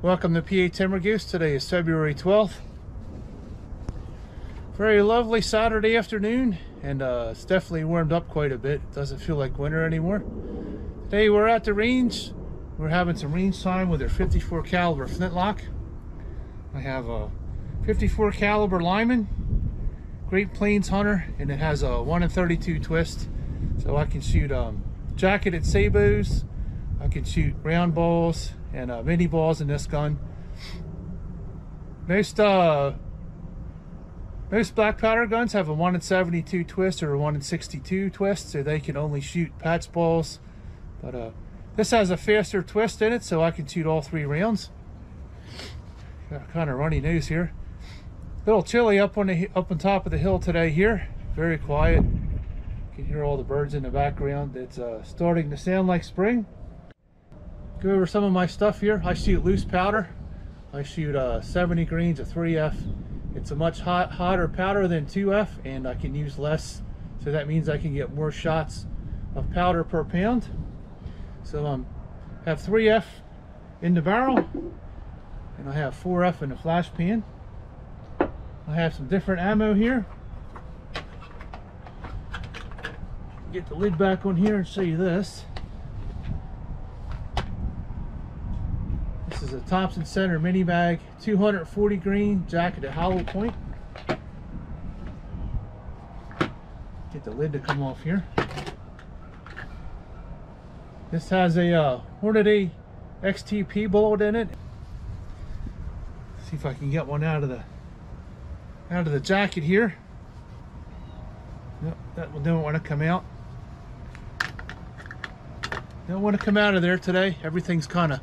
Welcome to PA Timber Goose. Today is February 12th. Very lovely Saturday afternoon, and it's definitely warmed up quite a bit. It doesn't feel like winter anymore. Today we're at the range. We're having some range time with our 54 caliber flintlock. I have a 54 caliber Lyman Great Plains Hunter, and it has a 1 in 32 twist, so I can shoot jacketed sabots. I can shoot round balls and mini balls in this gun. Most black powder guns have a 1 in 72 twist or a 1 in 62 twist, so they can only shoot patch balls. But this has a faster twist in it, so I can shoot all 3 rounds. Got a kind of runny nose here. A little chilly up on top of the hill today here. Very quiet. You can hear all the birds in the background. It's starting to sound like spring. Go over some of my stuff here. I shoot loose powder. I shoot 70 grains of 3F. It's a much hotter powder than 2F, and I can use less, so that means I can get more shots of powder per pound. So I have 3F in the barrel, and I have 4F in the flash pan. I have some different ammo here. Get the lid back on here and show you this. This is a Thomson center mini mag, 240 grain, jacketed hollow point. Get the lid to come off here. This has a Hornady XTP bullet in it. See if I can get one out of the jacket here. Nope, that one don't want to come out. Don't want to come out of there today. Everything's kind of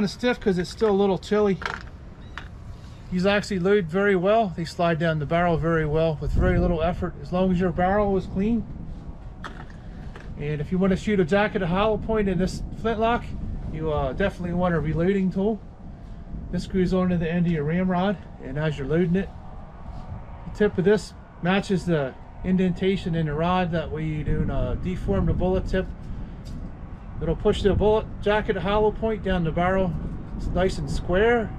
stiff because it's still a little chilly. These actually load very well. They slide down the barrel very well with very little effort, as long as your barrel is clean. And if you want to shoot a jacketed hollow point in this flintlock, you definitely want a reloading tool. This screws onto the end of your ramrod, and as you're loading it, the tip of this matches the indentation in the rod. That way you don't deform the bullet tip. It'll push the bullet jacketed hollow point down the barrel. It's nice and square,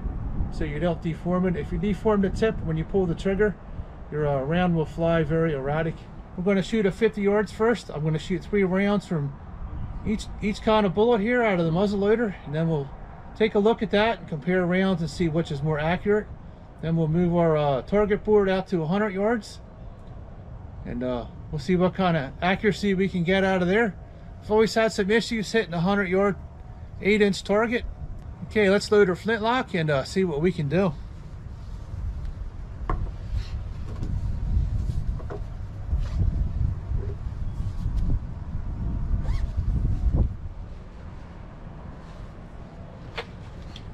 so you don't deform it. If you deform the tip when you pull the trigger, your round will fly very erratic. We're going to shoot at 50 yards first. I'm going to shoot 3 rounds from each kind of bullet here out of the muzzle loader, and then we'll take a look at that and compare rounds and see which is more accurate. Then we'll move our target board out to 100 yards, and we'll see what kind of accuracy we can get out of there. I've always had some issues hitting a 100-yard 8-inch target. Okay, let's load our flintlock and see what we can do.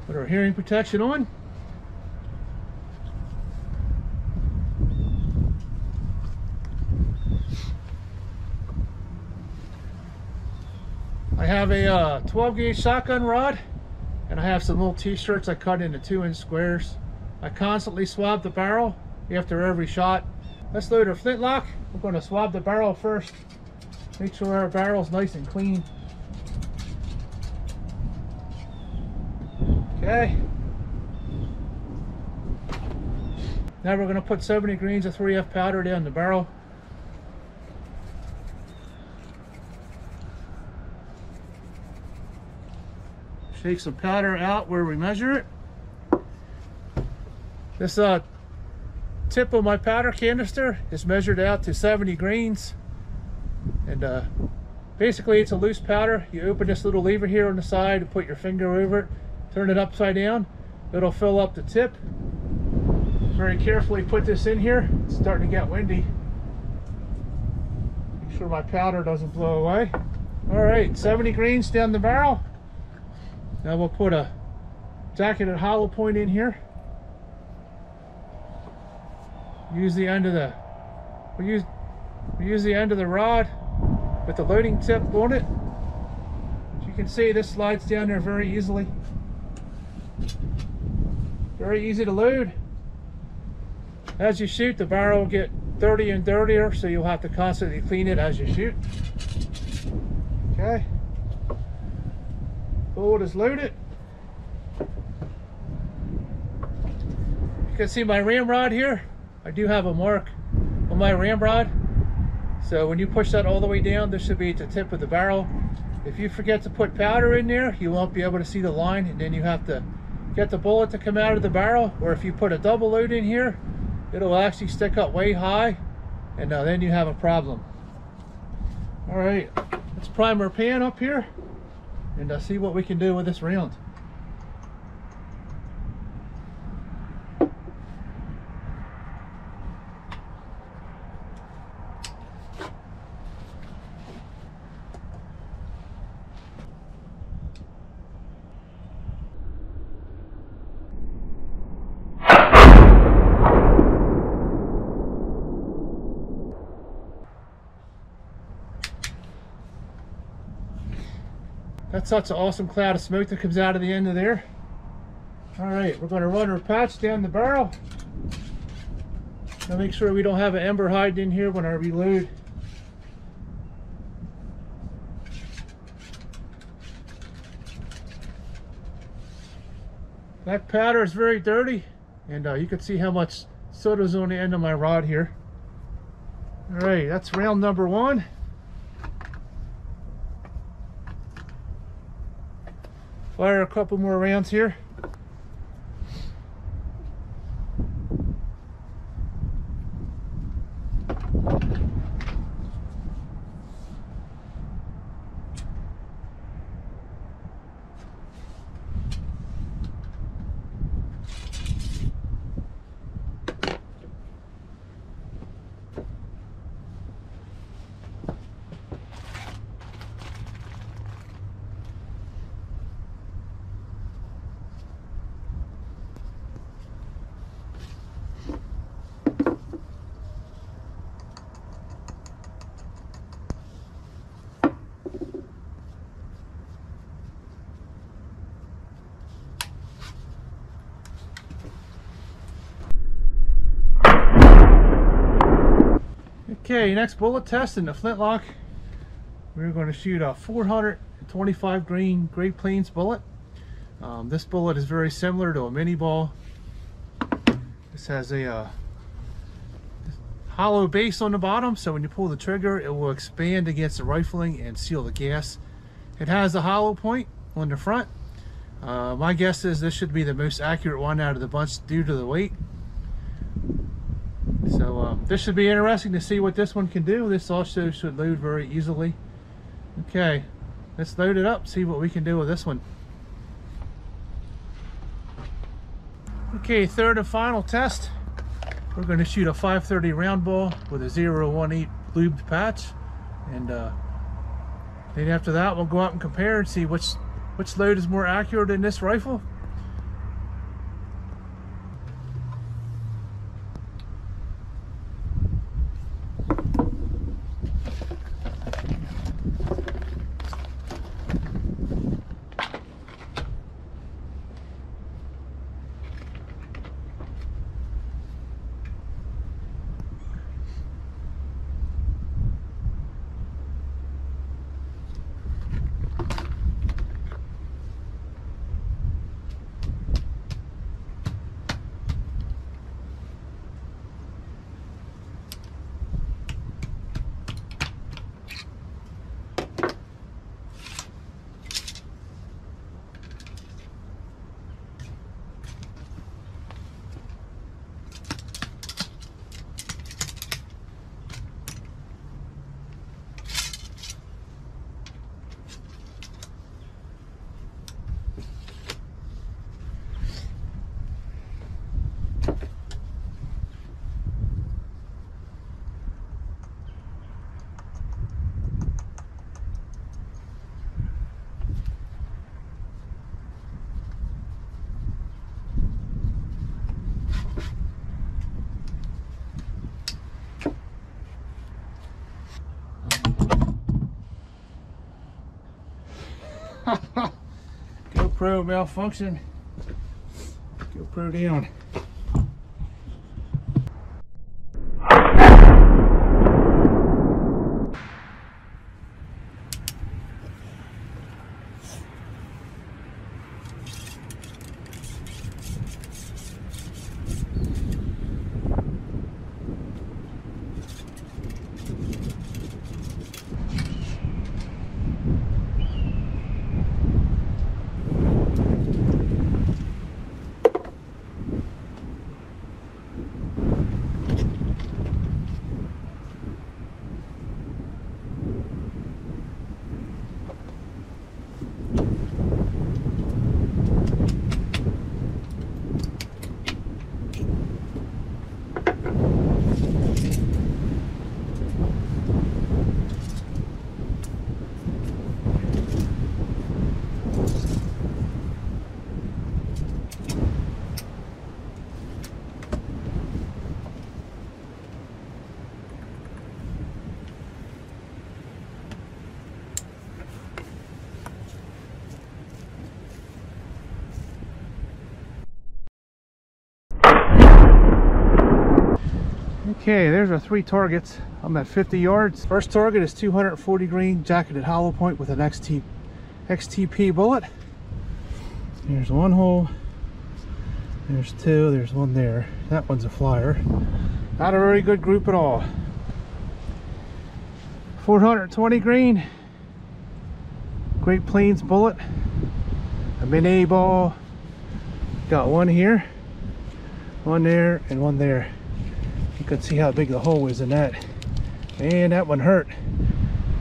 Put our hearing protection on. I have a 12 gauge shotgun rod, and I have some little t-shirts I cut into 2-inch squares. I constantly swab the barrel after every shot. Let's load our flintlock. We're going to swab the barrel first. Make sure our barrel's nice and clean. Okay. Now we're going to put 70 grains of 3F powder down the barrel. Take some powder out where we measure it. This tip of my powder canister is measured out to 70 grains, and basically it's a loose powder. You open this little lever here on the side and put your finger over it, turn it upside down, it'll fill up the tip. Very carefully put this in here. It's starting to get windy. Make sure my powder doesn't blow away. All right, 70 grains down the barrel. Now we'll put a jacketed hollow point in here. Use the end of the we use the end of the rod with the loading tip on it. As you can see, this slides down there very easily. Very easy to load. As you shoot, the barrel will get dirty and dirtier, so you'll have to constantly clean it as you shoot. Okay. Bullet is loaded. You can see my ramrod here. I do have a mark on my ramrod. So when you push that all the way down, this should be at the tip of the barrel. If you forget to put powder in there, you won't be able to see the line, and then you have to get the bullet to come out of the barrel. Or if you put a double load in here, it'll actually stick up way high, and then you have a problem. All right, let's prime our pan up here and see what we can do with this round. That's such an awesome cloud of smoke that comes out of the end of there. All right, we're going to run our patch down the barrel. Now make sure we don't have an ember hiding in here when I reload. That powder is very dirty, and you can see how much soda is on the end of my rod here. All right, that's round number 1. Fire a couple more rounds here. Okay, next bullet test in the flintlock. We're going to shoot a 425 grain Great Plains bullet. This bullet is very similar to a mini ball. This has a hollow base on the bottom, so when you pull the trigger, it will expand against the rifling and seal the gas. It has a hollow point on the front. My guess is this should be the most accurate one out of the bunch due to the weight. So this should be interesting to see what this one can do. This also should load very easily. Okay, let's load it up, see what we can do with this one. Okay, third and final test. We're going to shoot a 530 round ball with a 0.18 lubed patch, and then after that we'll go out and compare and see which load is more accurate in this rifle. GoPro malfunction. GoPro down. Okay, there's our 3 targets. I'm at 50 yards. First target is 240 grain jacketed hollow point with an XTP bullet. There's 1 hole. There's 2. There's 1 there. That one's a flyer. Not a very good group at all. 420 grain Great Plains bullet. A Minie ball. Got 1 here, 1 there, and 1 there. You can see how big the hole is in that. Man, that one hurt.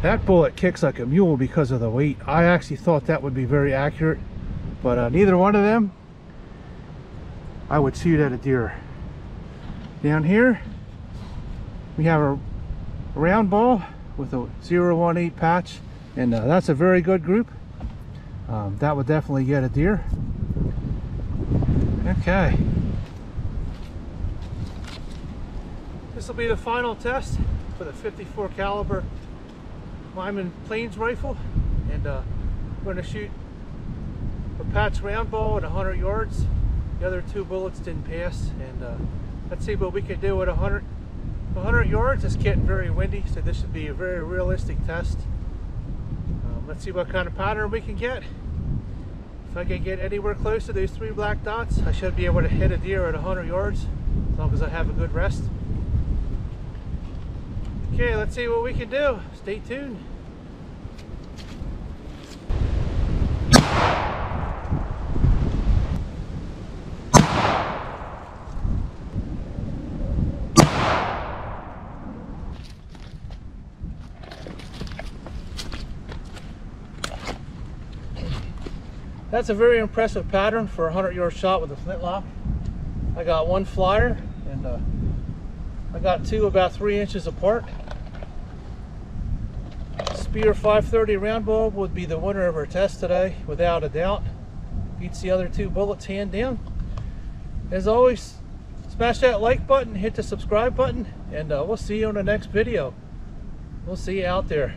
That bullet kicks like a mule because of the weight. I actually thought that would be very accurate, but neither one of them I would shoot at a deer. Down here we have a round ball with a 018 patch, and that's a very good group. That would definitely get a deer. Okay, this will be the final test for the 54 caliber Lyman Plains rifle, and I'm going to shoot a patch round ball at 100 yards. The other 2 bullets didn't pass, and let's see what we can do at 100 yards. It's getting very windy, so this should be a very realistic test. Let's see what kind of pattern we can get. If I can get anywhere close to these 3 black dots, I should be able to hit a deer at 100 yards, as long as I have a good rest. Okay, let's see what we can do. Stay tuned. That's a very impressive pattern for a 100-yard shot with a flintlock. I got 1 flyer, and I got 2 about 3 inches apart. Speer 530 round ball would be the winner of our test today, without a doubt. Beats the other 2 bullets hand down. As always, smash that like button, hit the subscribe button, and we'll see you on the next video. We'll see you out there.